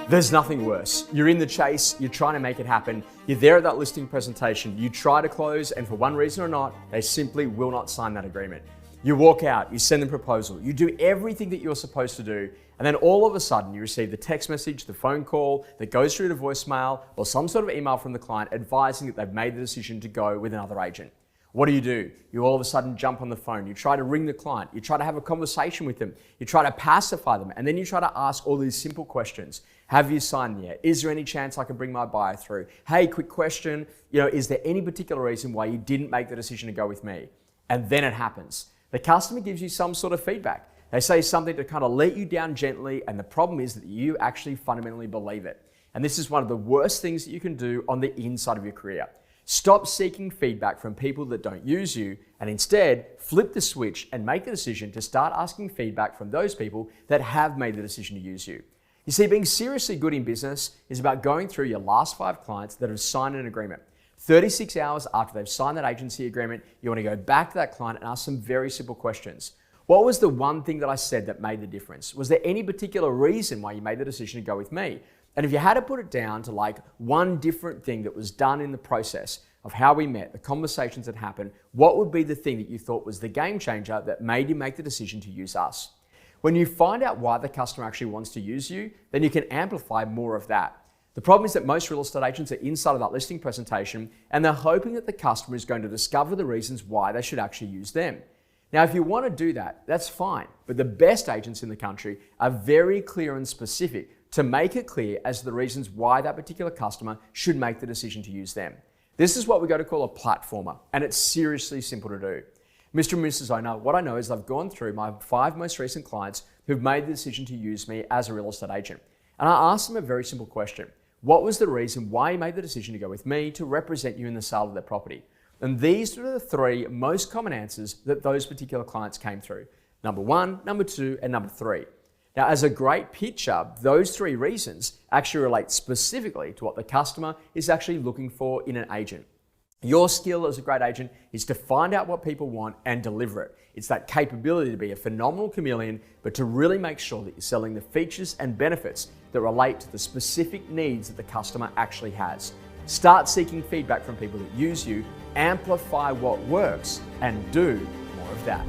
There's nothing worse. You're in the chase, you're trying to make it happen, you're there at that listing presentation, you try to close, and for one reason or not, they simply will not sign that agreement. You walk out, you send them a proposal, you do everything that you're supposed to do, and then all of a sudden you receive the text message, the phone call that goes through to voicemail, or some sort of email from the client advising that they've made the decision to go with another agent. What do? You all of a sudden jump on the phone, you try to ring the client, you try to have a conversation with them, you try to pacify them, and then you try to ask all these simple questions. Have you signed yet? Is there any chance I can bring my buyer through? Hey, quick question, is there any particular reason why you didn't make the decision to go with me? And then it happens. The customer gives you some sort of feedback. They say something to kind of let you down gently, and the problem is that you actually fundamentally believe it. And this is one of the worst things that you can do on the inside of your career. Stop seeking feedback from people that don't use you, and instead flip the switch and make the decision to start asking feedback from those people that have made the decision to use you. You see, being seriously good in business is about going through your last 5 clients that have signed an agreement. 36 hours after they've signed that agency agreement, you want to go back to that client and ask some very simple questions. What was the one thing that I said that made the difference? Was there any particular reason why you made the decision to go with me? And if you had to put it down to like one different thing that was done in the process of how we met, the conversations that happened, what would be the thing that you thought was the game changer that made you make the decision to use us? When you find out why the customer actually wants to use you, then you can amplify more of that. The problem is that most real estate agents are inside of that listing presentation and they're hoping that the customer is going to discover the reasons why they should actually use them. Now, if you want to do that, that's fine, but the best agents in the country are very clear and specific to make it clear as to the reasons why that particular customer should make the decision to use them. This is what we're going to call a platformer, and it's seriously simple to do. Mr. and Mrs. Owner, what I know is I've gone through my 5 most recent clients who've made the decision to use me as a real estate agent. And I asked them a very simple question. What was the reason why you made the decision to go with me to represent you in the sale of their property? And these are the 3 most common answers that those particular clients came through. Number 1, number 2, and number 3. Now, as a great picture, those 3 reasons actually relate specifically to what the customer is actually looking for in an agent. Your skill as a great agent is to find out what people want and deliver it. It's that capability to be a phenomenal chameleon, but to really make sure that you're selling the features and benefits that relate to the specific needs that the customer actually has. Start seeking feedback from people that use you, amplify what works, and do more of that.